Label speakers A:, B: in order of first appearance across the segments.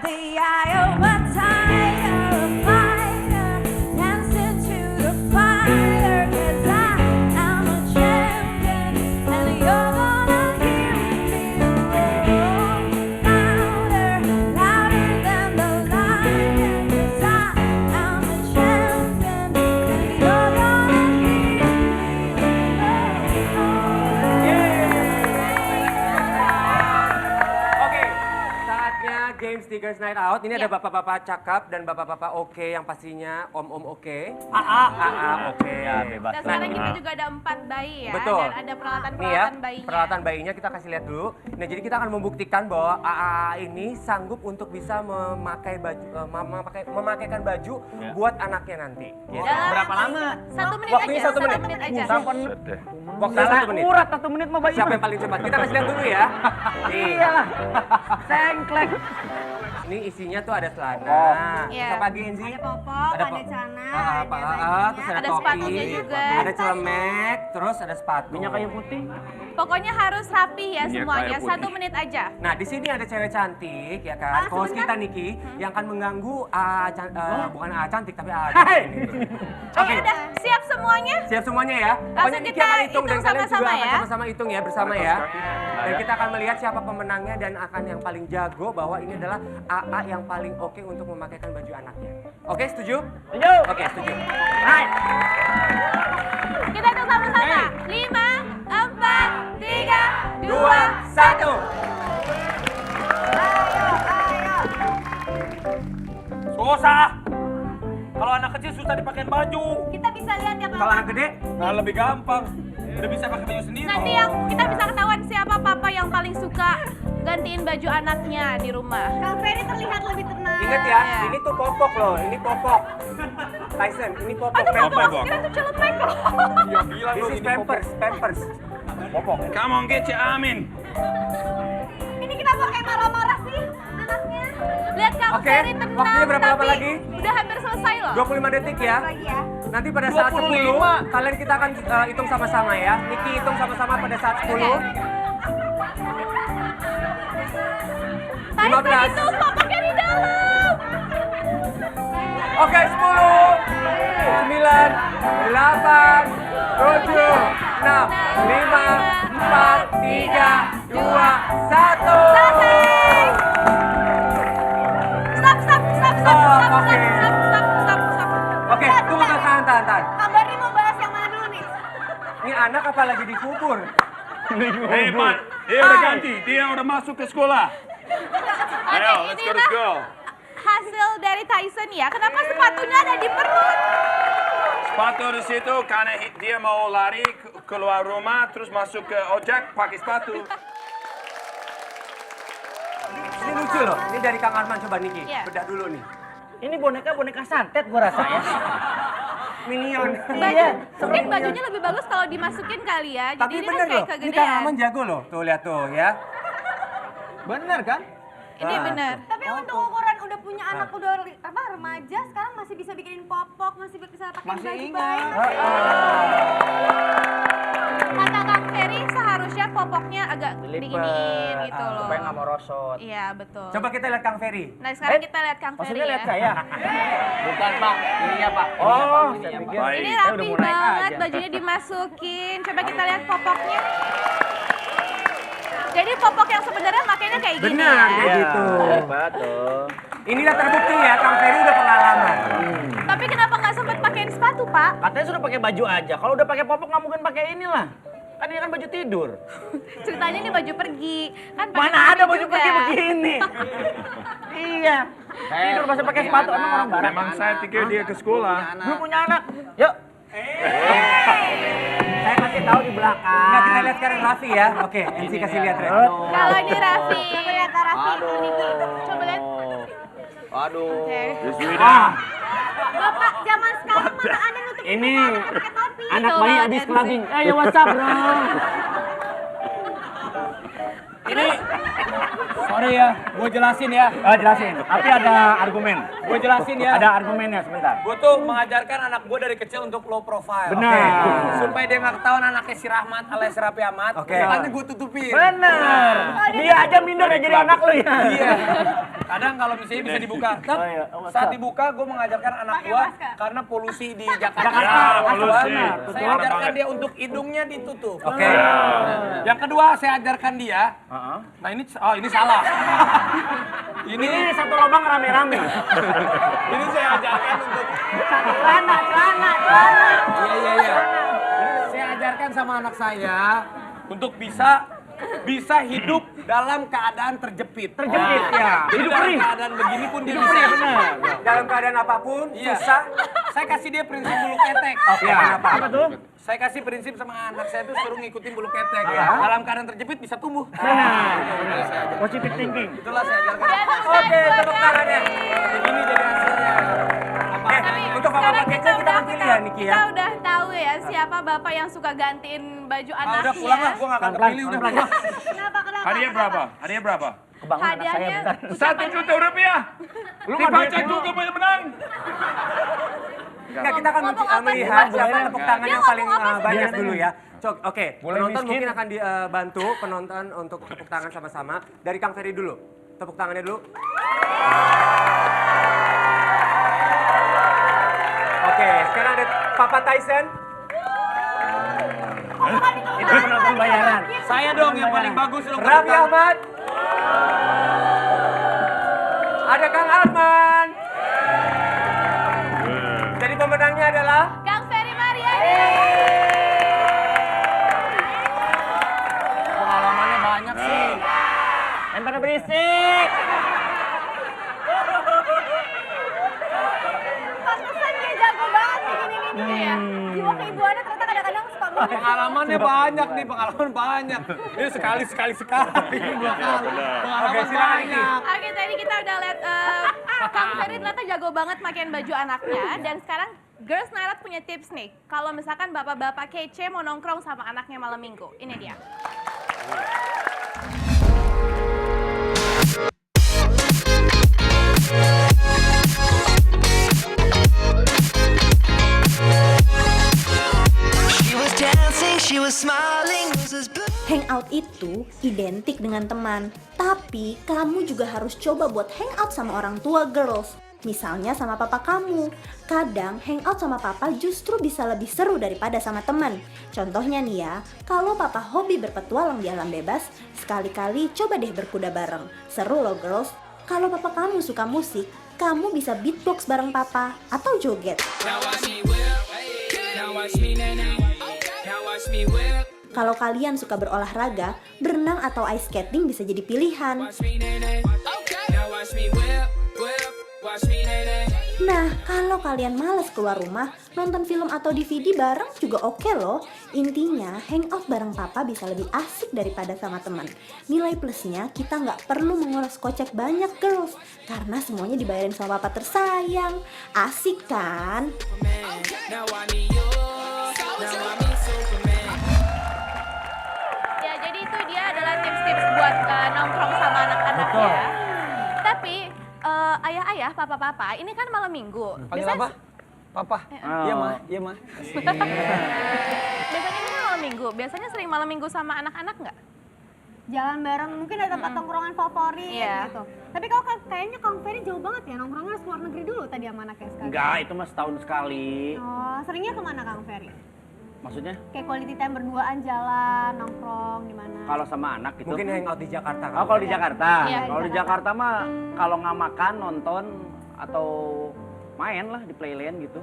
A: the eye of a tiger, a fighter, dancing to the fire. 'Cause I am a champion, and you're gonna hear me roar louder, louder than the lion. 'Cause I am a champion, and you're gonna hear me roar.
B: Oke, saatnya Games Tigers Night Out. Ini ada bapak-bapak cakep dan bapak-bapak oke yang pastinya om-om oke. AA oke.
C: Ya, bebas.
D: Dan sekarang kita juga ada 4 bayi ya.
B: Betul.
D: Dan ada
B: Nih ya,
D: peralatan-peralatan bayinya.
B: peralatan bayinya kita kasih lihat dulu. Nah, jadi kita akan membuktikan bahwa AA ini sanggup untuk bisa memakai baju, memakaikan baju buat anaknya nanti. Ya.
D: Dalam
C: Berapa lama?
D: 1 menit
B: Waktunya
D: aja.
B: 1 menit.
D: 1 menit aja.
B: Waktunya 1 menit.
C: Urat 1 menit mah bayi.
B: Siapa yang paling cepat? Kita kasih lihat dulu ya. Nih.
C: Iyalah. Sengklek.
B: Ini isinya tuh ada celana.
D: Iya.
B: Apa lagi Enzi?
A: Ada popok, ada
B: po-
A: celana,
B: Ah,
A: ada
B: bajunya. Terus ada,
D: Ada
B: topi,
D: sepatunya juga.
B: ada celemek, terus ada sepatu.
C: Minyak kayu putih.
D: Pokoknya harus rapi ya
E: Iya,
D: semuanya.
E: kayak putih.
D: 1 menit aja.
B: Nah, di sini ada cewek cantik ya kan. Host kita Niki yang akan mengganggu bukan cantik tapi
C: Hai.
B: Oke.
D: Udah siap semuanya?
B: Siap semuanya ya. Pokoknya Niki
D: kita
B: akan hitung dan
D: hitung
B: kalian juga
D: sama-sama
B: akan
D: ya.
B: sama-sama hitung ya bersama ya. Dan kita akan melihat siapa pemenangnya dan akan yang paling jago bahwa ini adalah AA yang paling oke untuk memakaikan baju anaknya. Oke, setuju?
C: Setuju.
B: Oke, setuju.
C: Hai.
D: Kita hitung sama-sama. 5, 4, 3,
B: 2, 1.
E: Susah. Kalau anak kecil susah dipakai baju.
A: Kita bisa lihat ya Pak.
B: Kalau anak gede,
E: Nah, lebih gampang. Udah bisa pakai baju sendiri.
D: Nanti yang kita bisa ketahuan siapa papa yang paling suka gantiin baju anaknya di rumah.
A: Kang Ferry terlihat lebih tenang.
B: ingat ya,
D: Iya.
B: ini tuh popok loh, ini popok. Tyson, ini popok.
D: Aduh,
B: Pampers.
D: papa kira tuh celemek loh.
E: Ya bilang
B: This
E: lo
B: is
E: ini
B: Pampers, Pampers.
E: popok. Come on, get your arm in.
A: Ini kenapa kayak marah-marah sih anaknya?
D: Lihat Kang
B: Oke,
D: Ferry tenang,
B: waktunya berapa lama
D: tapi
B: lagi?
D: udah hampir selesai loh.
B: 25 detik ya.
A: Lagi ya.
B: Nanti pada saat 10, kalian kita akan hitung sama-sama ya. Niki hitung sama-sama pada saat 10.
D: Tyson
B: 15.
D: itu popoknya di dalam.
B: Oke, 10, 9, 8, 7, 6, 5, 4, 3, 2, 1.
D: Stop, stop, stop, stop,
B: Oh,
D: stop,
B: oke.
D: stop, stop, stop, stop.
B: Oke, tunggu tahan.
A: Kabar nih mau bahas yang mana dulu nih?
B: Ini anak apa lagi dikubur?
E: Hebat. Dia udah ganti. Dia udah masuk ke sekolah. Ayo, let's go to school.
D: Hasil dari Tyson ya. Kenapa sepatunya ada di perut?
E: Sepatu di situ karena dia mau lari keluar rumah terus masuk ke ojek pakai sepatu.
B: Ini lucu loh. Ini dari Kang Arman, coba Niki.
D: Iya.
B: Bedah dulu nih.
C: Ini boneka santet gua rasa ya.
B: Minion.
D: Baju, mungkin bajunya lebih bagus kalau dimasukin kali ya. Jadi
B: Tapi
D: ini kan
B: bener
D: kayak
B: loh. Ini Kang
D: kegedean.
B: Arman jago loh. Tuh lihat tuh ya.
C: Bener kan?
D: Ini bener.
A: Tapi untuk ukuran udah punya anak udah remaja sekarang masih bisa bikinin popok, masih bisa pakai
C: Masih
A: baju
C: ingat.
A: bayi.
D: Kata Kang Ferry seharusnya popoknya agak
C: Dilipet.
D: dinginin gitu loh.
C: Supaya nggak merosot.
D: Iya betul.
B: Coba kita lihat Kang Ferry.
D: Nah sekarang kita lihat Kang Ferry
C: Maksudnya lihat
D: ya.
C: saya? Bukan Pak, ininya Pak.
E: Oh,
C: saya pikir.
E: baik.
D: Ini
C: Saya udah
D: rapi
C: mau naik
D: banget,
C: aja.
D: bajunya dimasukin. Coba kita lihat popoknya. Jadi popok yang sebenarnya makanya kayak gini
B: Benar,
D: ya.
B: kayak gitu.
C: Hebat tuh.
B: Ini udah terbukti ya, Kang Ferry udah pengalaman.
D: Tapi kenapa nggak sempat pakein sepatu, Pak?
C: Katanya sudah pakai baju aja. Kalau udah pakai popok nggak mungkin pakai inilah. Kan ini kan baju tidur.
D: Ceritanya ini baju pergi. Kan pakai
C: Mana ada baju
D: juga.
C: pergi begini? Iya. Tidur masih pakai sepatu emang orang barat.
E: Memang saya pikir dia ke sekolah.
C: Belum punya anak. Yuk. Saya kasih tahu di belakang.
B: Nah, kita lihat sekarang Raffi ya. Oke, MC kasih lihat Ren.
D: Kalau ini Raffi.
A: Coba lihat Raffi, Niki.
D: Coba lihat.
C: Aduh.
D: Oke.
E: Wisuda.
A: Bapak zaman sekarang mana ada nutup
C: Ini
A: pakai topi.
C: anak
D: Betul
C: bayi
D: banget,
C: habis
D: MC.
C: clubbing. Yo what's up bro?
E: Ini
C: Sorry ya, gue jelasin ya.
F: Jelasin, tapi ada argumen.
C: Gue jelasin ya.
F: Ada argumennya sebentar.
C: Gue tuh mengajarkan anak gue dari kecil untuk low profile.
F: Benar.
C: Oke. Supaya dia nggak ketahuan anaknya si Rahmat alias si Raffi Ahmad.
B: Oke.
C: Makanya gue tutupin.
F: Benar. Dia aja minder ya jadi anak lu ya.
C: Iya. Kadang kalau misalnya bisa dibuka.
F: Oh, iya.
C: Saat dibuka gue mengajarkan anak gue karena polusi di Jakarta.
E: polusi.
C: Saya ajarkan dia untuk hidungnya ditutup.
B: Oke.
C: Yang kedua saya ajarkan dia. Nah ini salah.
F: Ini satu lubang rame-rame.
C: Ini saya ajarkan untuk
F: Celana.
C: Iya. Saya ajarkan sama anak saya untuk bisa hidup dalam keadaan terjepit.
F: Terjepit ya.
C: Jadi
F: Hidup
C: dalam
F: perih.
C: keadaan begini pun dia bisa.
F: Benar.
B: Dalam keadaan apapun,
C: Iya.
B: susah.
C: Saya kasih dia prinsip bulu ketek.
B: Oke, kenapa?
F: Apa tuh?
C: Saya kasih prinsip sama anak saya tuh suruh ngikutin bulu ketek.
B: Iya.
C: Dalam keadaan terjepit bisa tumbuh.
F: Benar. Positive thinking.
C: Itulah saya ajarkan.
B: Oke, tepuk tangannya.
C: Begini jadi hasilnya.
D: Tapi
B: Untuk Bapak
D: sekarang
B: Kece kita akan pilih ya, Niki ya.
D: kita udah tahu ya siapa bapak yang suka gantiin baju anaknya.
C: Udah pulang lah, gua nggak akan kepilih udah.
D: Kenapa?
E: Hadiah berapa? Hadiah berapa?
F: Kebangun anak saya
D: Hadiahnya
F: bentar.
E: Rp1 juta.
F: Lu
E: Dibaca juga punya menang.
B: Enggak, kita akan
D: Ngomong apa
B: melihat
D: sih?
B: siapa tepuk tangan
D: Dia
B: yang paling
D: ngomong apa sih?
B: banyak dulu ya. Oke, penonton
F: miskin.
B: mungkin akan dibantu penonton untuk tepuk tangan sama-sama. Dari Kang Ferry dulu. Tepuk tangannya dulu. Oke, sekarang ada Papa Tyson.
F: Itu penonton bayaran.
C: Saya dong yang paling bagus dong.
B: Raffi Ahmad. Ada Kang Arman. Jadi pemenangnya adalah
D: Kang Ferry Mariani.
C: Pengalamannya banyak sih.
F: Yang pada berisik.
A: Pantesan dia jago banget bikin ini ya. Jiwa keibuannya ternyata kadang-kadang suka muncul.
C: Pengalamannya banyak nih, pengalaman banyak. Ini sekali. Dua kali. Pengalaman banyak.
D: Oke, tadi kita udah lihat Kang Ferry ternyata jago banget makein baju anaknya. Dan sekarang Girls Night Out punya tips nih. Kalau misalkan bapak-bapak kece mau nongkrong sama anaknya malam minggu. Ini dia.
G: She was dancing, she was smiling, roses blue.
H: Hangout itu identik dengan teman, tapi kamu juga harus coba buat hangout sama orang tua girls. Misalnya sama papa kamu. Kadang hangout sama papa justru bisa lebih seru daripada sama teman. Contohnya nih ya, kalau papa hobi berpetualang di alam bebas, sekali-kali coba deh berkuda bareng. Seru loh girls. Kalau papa kamu suka musik, kamu bisa beatbox bareng papa atau joget. Kalau kalian suka berolahraga, berenang atau ice skating bisa jadi pilihan. Nah, kalau kalian males keluar rumah, nonton film atau DVD bareng juga oke loh. Intinya, hangout bareng papa bisa lebih asik daripada sama teman. Nilai plusnya, kita nggak perlu menguras kocek banyak girls, karena semuanya dibayarin sama papa tersayang. Asik kan?
D: Ya, jadi itu dia adalah tips-tips buat nongkrong sama anak-anak ya. Tapi ayah-ayah, papa-papa, ini kan malam minggu.
C: Panggil apa? Papa. Iya mah.
D: Biasanya ini kan malam minggu. Biasanya sering malam minggu sama anak-anak nggak?
A: Jalan bareng, mungkin ada tempat tongkrongan favorit
D: Iya.
A: gitu. Tapi kalau kayaknya Kang Ferry jauh banget ya, nongkrongnya harus keluar negeri dulu tadi sama anaknya sekali.
F: Enggak, itu mah setahun sekali.
A: Oh, seringnya kemana Kang Ferry?
F: Maksudnya?
A: Kayak quality time berduaan jalan, nongkrong di mana?
F: Kalau sama anak gitu.
B: mungkin hangout di Jakarta.
F: Oh, kalau di Jakarta.
D: Iya,
F: Kalau di Jakarta mah kalau nggak makan, nonton atau main lah di playland gitu.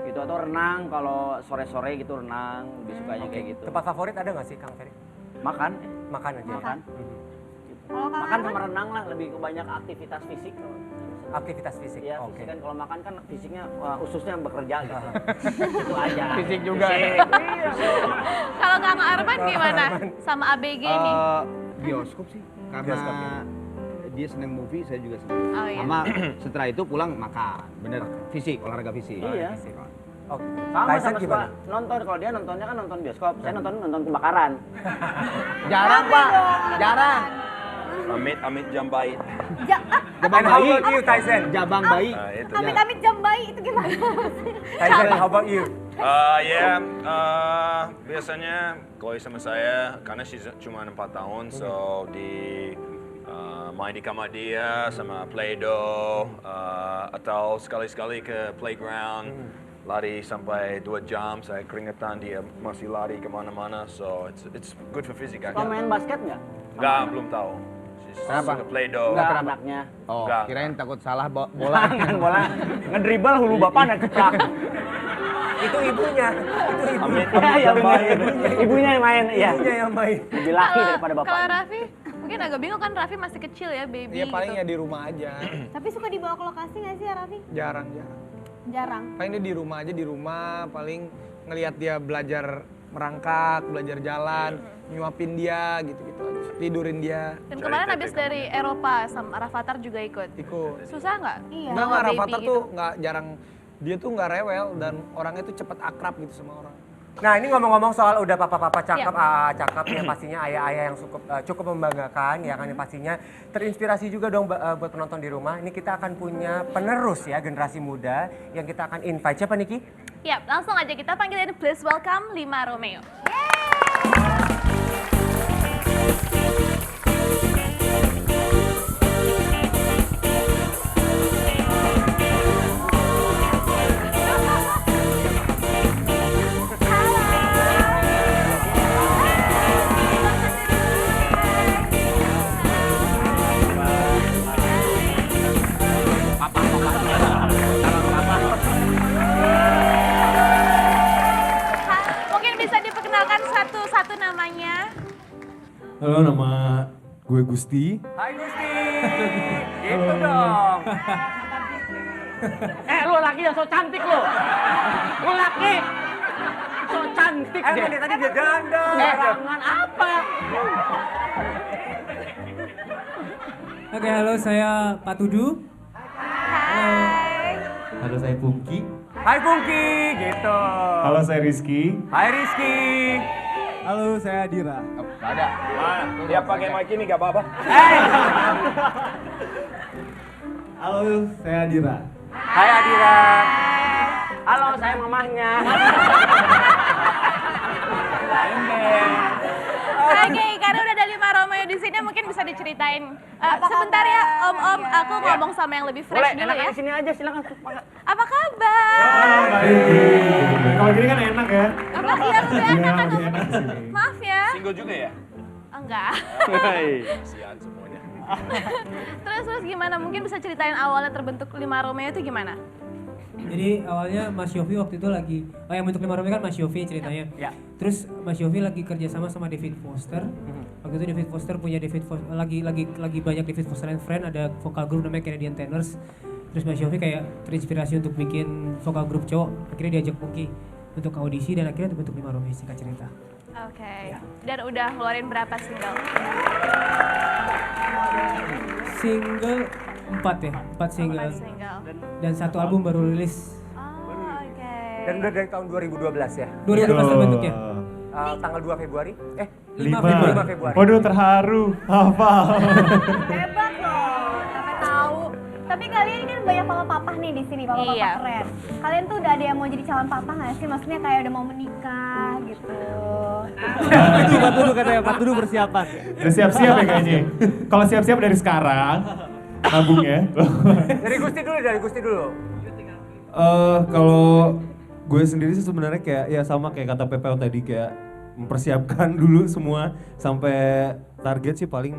F: Gitu atau renang kalau sore-sore gitu renang, lebih sukanya kayak gitu.
B: Tempat favorit ada nggak sih Kang Ferry?
F: Makan,
B: Makan aja.
F: makan.
A: Kalau Kang
F: Makan
A: Arman?
F: sama renang lah, lebih ke banyak aktivitas fisik.
B: Aktivitas fisik.
F: Iya,
B: Oke.
F: fisik kan kalau makan kan fisiknya ususnya bekerja gitu. Itu aja.
C: Fisik juga.
D: Kalau Kang Arman gimana? Sama ABG nih?
I: Bioskop sih, karena
B: Bioskop, ya.
I: dia seneng movie, saya juga seneng.
D: Oh iya.
I: Sama setelah itu pulang makan, bener fisik, olahraga fisik.
F: Iya.
B: Oh,
F: Sama
B: Tyson
F: sama suka
B: gimana?
F: nonton, kalau dia nontonnya kan nonton bioskop, saya nonton kebakaran.
C: Jarang, Pak. Jarang.
E: Amit Jambai.
B: And how about you, Tyson?
I: Jabang bayi.
E: Itu.
A: Amit-amit jam bayi itu gimana?
B: Tyson, how about you?
E: Biasanya Chloe sama saya, karena cuma 4 tahun, so main di kamar dia sama Play-Doh, atau sekali-sekali ke playground, lari sampai 2 jam, saya keringetan, dia masih lari kemana-mana, so it's good for physique.
F: Kau main basket nggak?
E: Enggak, belum tahu.
I: Kenapa?
E: Suka Play-Doh.
F: Enggak, anaknya.
I: Oh,
E: Enggak.
I: kirain takut salah bola.
F: Bola ngedribble hulu bapak dan keprak.
B: Itu ibunya.
E: Amit
F: Ya benar.
B: Ibunya.
F: Ibunya yang main, iya.
B: Ibunya yang main.
F: Lebih laki daripada
D: Kalau
F: bapaknya.
D: Raffi, mungkin agak bingung kan Raffi masih kecil ya, baby
C: Iya paling
D: gitu.
C: ya di rumah aja.
A: Tapi suka dibawa ke lokasi nggak sih ya Raffi?
C: Jarang.
A: Jarang.
C: Paling dia di rumah aja, di rumah paling ngelihat dia belajar merangkak, belajar jalan, nyuapin dia gitu-gitu aja. Tidurin dia,
D: Dan kemarin habis dari Eropa sama Rafathar juga ikut.
C: ikut.
D: Susah nggak?
A: Iya.
C: Enggak,
D: Bawa baby
C: Rafathar
D: gitu.
C: tuh nggak jarang, dia tuh nggak rewel dan orangnya tuh cepet akrab gitu sama orang.
B: Nah ini ngomong-ngomong soal udah papa-papa cakep, cakep ya pastinya ayah-ayah yang cukup membanggakan ya kan pastinya terinspirasi juga dong buat penonton di rumah. Ini kita akan punya penerus ya generasi muda yang kita akan invite. Siapa Niki?
D: Yap, langsung aja kita panggilin, please welcome Lima Romeo. Mungkin bisa diperkenalkan satu-satu namanya.
J: Halo, nama gue Gusti.
B: Hai Gusti. Gitu dong.
F: Lu laki yang so cantik lu. Lu laki. So cantik deh.
B: Dari tadi dia dandang.
F: Jangan apa?
J: Oke, halo, saya Pak Tudu.
D: Hai.
J: Halo, saya Pungki.
B: Hai Pungki, gitu.
J: Halo, saya Rizky.
B: Hai Rizky.
J: Halo, saya Dira.
E: Ada. Mana? Dia pakai mic ini gak apa-apa.
J: Halo, saya Dira.
B: Hai Adira.
F: Halo, saya mamahnya.
D: Oke, karena udah ada Lima Romeo di sini, mungkin bisa diceritain. Sebentar ya, Om, aku ngomong sama yang lebih fresh
F: Boleh,
D: dulu
F: enakan
D: ya.
F: di sini aja, silakan.
D: Apa kabar?
J: Baik. Kalau gini kan enak ya.
D: Apa iya lebih enak kan?
J: lebih enak sih.
D: Maaf ya.
E: Single juga ya?
D: Enggak.
E: Kasihan semuanya.
D: Terus gimana? Mungkin bisa ceritain awalnya terbentuk Lima Romeo itu gimana?
J: Jadi awalnya Mas Yofi waktu itu lagi, yang bentuk Lima Romeo kan Mas Yofi ceritanya.
F: Ya.
J: Terus Mas Yofi lagi kerja sama David Foster. Waktu itu David Foster punya lagi banyak David Foster and Friend, ada vokal group namanya Canadian Tenors. Terus Mas Yofi kayak terinspirasi untuk bikin vokal grup cowok. Akhirnya diajak Pungki untuk audisi dan akhirnya terbentuk Lima Romeo, singkat cerita.
D: Oke. Dan udah ngeluarin berapa single?
J: Single 4 ya, 4 single.
D: 4 single.
J: Dan 1 album baru rilis.
D: Oh, oke.
B: Dan udah dari tahun 2012 ya?
J: 2012 terbentuknya.
B: Tanggal 2 Februari?
J: 5 Februari.
B: 5 Februari.
J: Waduh, terharu. Hafal.
A: Hebat loh, sampai tahu. Tapi kalian kan banyak papa-papa nih di sini, papa-papa
D: Iya.
A: keren. Kalian tuh udah ada yang mau jadi calon papa nggak sih? Maksudnya kayak udah mau menikah gitu.
J: Itu Pak Tudu katanya, Pak Tudu persiapan.
K: Udah siap-siap ya kayaknya. Kalau siap-siap dari sekarang, nabung ya.
B: Dari Gusti dulu.
K: Kalau gue sendiri sih sebenarnya kayak ya sama kayak kata PPO tadi, kayak mempersiapkan dulu semua sampai target sih paling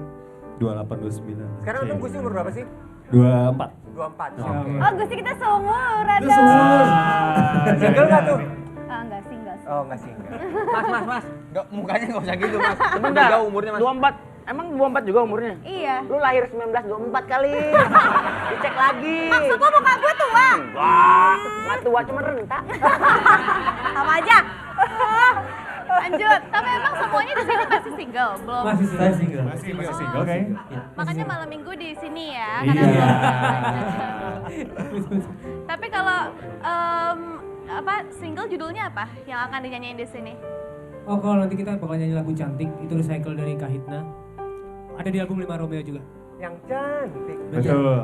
K: 28-29.
B: Sekarang kan Gusti umur berapa sih?
K: 24.
B: 24.
A: Oh Gusti kita seumuran
K: Itu
A: dong.
K: semua.
B: Single nggak tuh?
A: Enggak sih, enggak sih.
B: Oh nggak sih.
C: Mas. Nggak, mukanya nggak usah gitu mas.
F: Sebentar,
C: Beda umurnya mas.
F: 24. Emang 24 juga umurnya?
A: Iya.
F: Lu lahir 1924 kali. Dicek lagi.
A: Maksud lo muka gue tua?
F: Wah, nggak tua cuma rentak.
A: Sama aja.
D: Lanjut. Tapi emang semuanya di sini masih single, belum?
J: Masih single.
K: Masih single kayaknya.
D: Makanya malam minggu di sini ya.
K: Iya.
D: Karena tapi kalau single judulnya apa yang akan dinyanyiin di sini?
J: Oh, kalau nanti kita bakal nyanyi lagu Cantik, itu recycle dari Kahitna. Ada di album Lima Romeo juga.
B: Yang cantik.
K: Betul.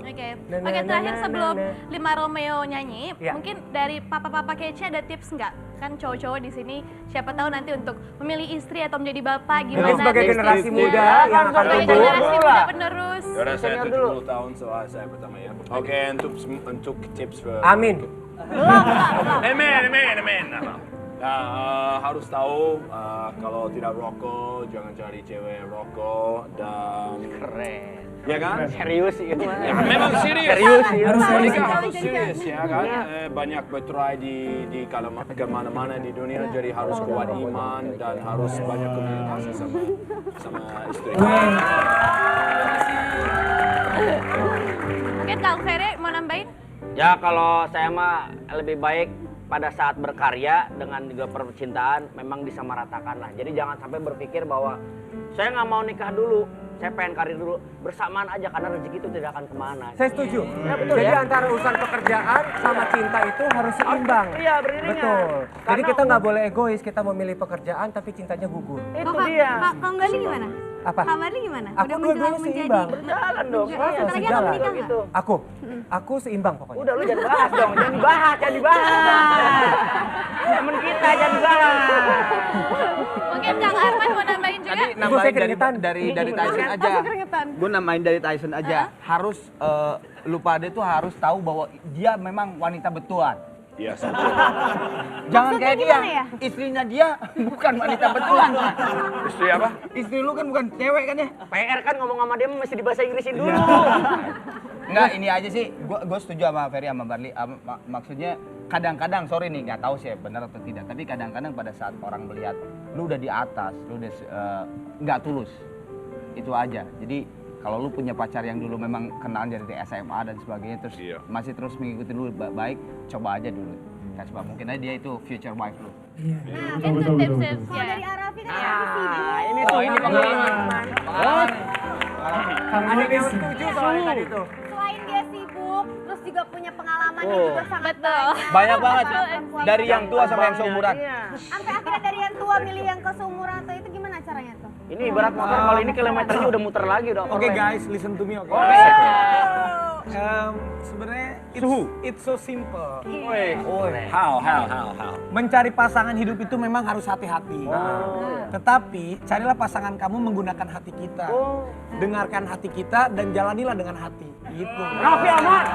D: Oke,
B: Na, na,
D: oke
B: na,
D: terakhir
B: na,
D: sebelum
B: na, na.
D: Lima Romeo nyanyi,
B: Ya.
D: mungkin dari papa-papa kece ada tips nggak? Kan cowok-cowok di sini siapa tahu nanti untuk memilih istri atau menjadi bapak gimana?
B: Ini sebagai
D: tipsnya?
B: generasi muda yang akan
D: Sebagai
B: tumbuh.
D: generasi muda penerus.
E: Yaudah, saya 70 tahun, soal saya pertama ya. Oke, untuk tips.
B: Amin.
E: Amin. Nah, harus tahu kalau tidak rokok, jangan cari cewek rokok dan
F: Keren.
E: ya kan?
F: Serius sih itu.
E: Ya, memang serius.
F: Serius sih.
J: Harus serius.
E: Menikah harus serius ya kan. Banyak bercerai di kemana-mana di dunia, jadi harus kuat iman dan harus banyak komunikasi sama istri.
D: Mungkin Kang Ferry mau nambahin?
F: Ya kalau saya mah lebih baik pada saat berkarya dengan juga percintaan memang disamaratakan lah. Jadi jangan sampai berpikir bahwa saya nggak mau nikah dulu, saya pengen karir dulu. Bersamaan aja karena rezeki itu tidak akan kemana.
B: Saya setuju.
F: Ya, betul
B: Jadi
F: ya.
B: antara urusan pekerjaan sama cinta itu harus seimbang.
F: Iya, beriringan.
B: Betul. Jadi
F: Karena
B: kita nggak boleh egois, kita memilih pekerjaan tapi cintanya gugur.
F: Itu dia.
A: Kang Gali gimana?
B: Apa?
A: Kang Gali gimana?
B: Aku
A: Udah
B: dua-duanya
A: menjelang menjadi
B: seimbang.
F: Berjalan dong.
A: Iya,
F: Iya,
A: sebentar lagi
B: sejalan.
A: akan menikah nggak?
F: Gitu.
B: Aku seimbang pokoknya.
F: Udah lu jangan bahas dong, jangan dibahas. Temen kita jangan dibahas.
D: Mungkin Kang Arman mau nambahin juga?
I: Tadi
B: Saya
I: nambahin
B: keringetan.
I: dari Tyson aja. Gue namain dari Tyson aja. Harus lu pada tuh harus tahu bahwa dia memang wanita betulan.
E: Iya,
I: Jangan kayak dia.
A: gimana ya?
I: Istrinya dia bukan wanita betulan.
E: istri apa?
I: Istri lu kan bukan cewek kan ya?
F: PR kan ngomong sama dia mesti dibahasa Inggrisin dulu.
I: Enggak, ini aja sih. Gue setuju sama Ferry sama Barli. Maksudnya kadang-kadang, sorry nih, nggak tahu sih benar atau tidak. Tapi kadang-kadang pada saat orang melihat lu udah di atas, lu udah nggak tulus. Itu aja. Jadi kalau lu punya pacar yang dulu memang kenal dari SMA dan sebagainya, terus
E: Iya.
I: masih terus mengikuti lu baik, coba aja dulu. Coba mungkin aja dia itu future wife lu.
J: Iya.
D: Itu tips-tips
A: Kalau
D: ya.
A: dari Arafi kan Arafi sibuk.
F: Ini
I: Oh, ini pengalaman.
B: Ada yang setuju soalnya tadi tuh.
A: Selain dia sibuk, terus juga punya pengalaman yang juga sangat
D: Betul.
A: banyak.
I: Banyak banget.
A: Perempuan.
I: Dari yang tua sampai yang seumuran.
A: Sampai akhirnya dari yang tua milih yang keseumuran atau itu gimana caranya tuh?
F: Ini ibarat motor kalau ini kilometernya udah muter lagi udah.
C: Oke
F: overlap.
C: guys, listen to me oke. Sebenarnya it's so simple.
E: How?
C: Mencari pasangan hidup itu memang harus hati-hati. Tetapi carilah pasangan kamu menggunakan hati kita. Dengarkan hati kita dan jalanilah dengan hati. Gitu.
F: Raffi Ahmad.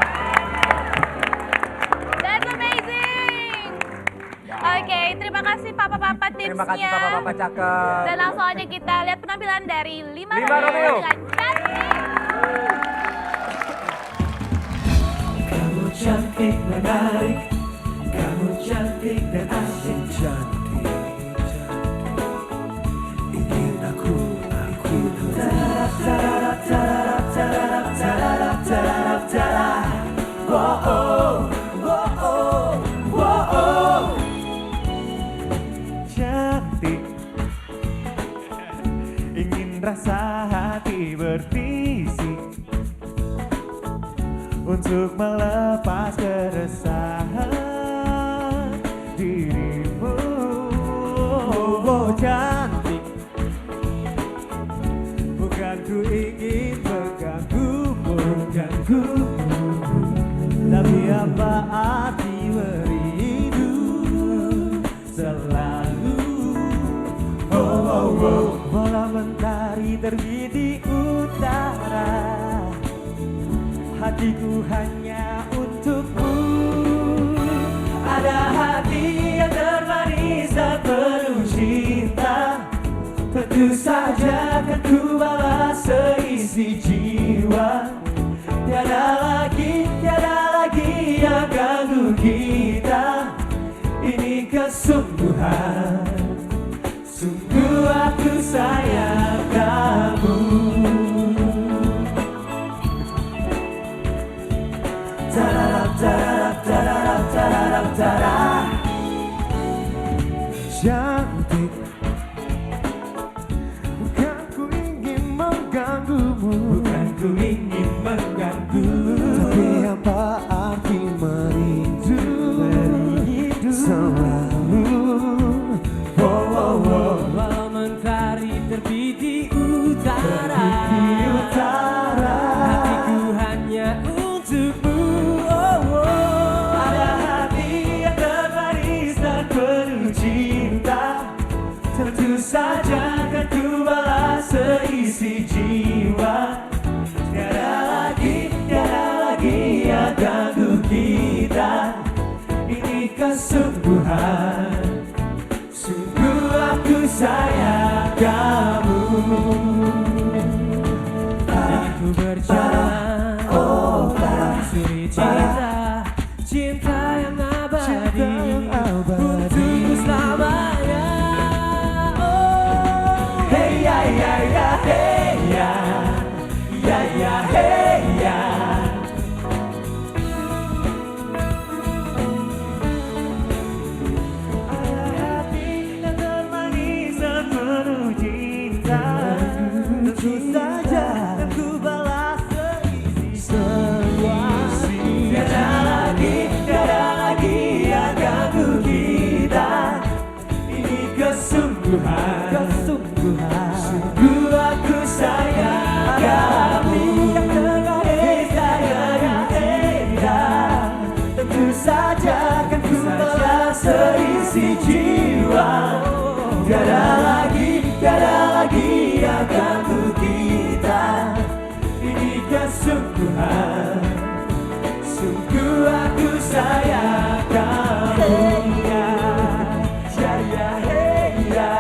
D: That's amazing. Oke, terima kasih papa-papa tipsnya.
B: Terima kasih papa-papa cakep.
D: Dan langsung aja kita lihat penampilan dari Lima
B: Lima Romeo.
D: dengan cantik.
G: Kamu cantik menarik, kamu cantik dan asik cantik. Ingin aku tarap tarap tarap tarap tarap tarap tarap. Oh oh, oh oh, oh oh. Cantik, ingin rasa hati berfisik untuk melepas keresahan dirimu. Oh, cantik, bukan ku ingin mengganggumu, tapi apa arti merindu selalu. Oh, oh, oh. Malam mentari terbit di utara, hatiku hanya untukmu. Ada hati yang termanis dan penuh cinta, tentu saja akan ku balas seisi jiwa. Tiada lagi yang ganggu kita. Ini kesungguhan, sungguh aku sayang kamu. Tararap, tararap, tararap, tararap, tararap. Cantik, bukan ku ingin mengganggumu, bukan ku ingin mengganggu, tapi apa arti merindu selalu. Oh, oh, oh. Malam mentari terbit di utara,
J: untukmu. Ada hati yang terbaris dan penuh cinta, tentu saja kan ku balas seisi jiwa. Tiada lagi yang ganggu kita. Ini kesungguhan, sungguh aku sayang kamu. Aku berjalan menyusuri cinta yang abadi untukmu selamanya. Hey ya ya ya, hey ya ya ya, hey ya. Ada hati yang termanis dan penuh cinta, tentu saja kan ku balas seisi. Tiada lagi yang ganggu kita. Ini kesungguhan, sungguh aku sayang kamu. Hey sayang, hey ya, tentu saja kan ku balas seisi jiwa. Tiada lagi yang ganggu kita. Ini kesungguhan, sungguh aku sayang kamu. Ya ya hey ya,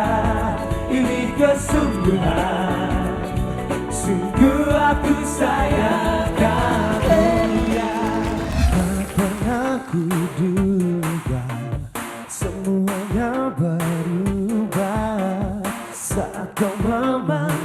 J: ini kesungguhan, sungguh aku sayang kamu. Tak pernah kuduga semuanya berubah saat kau memandang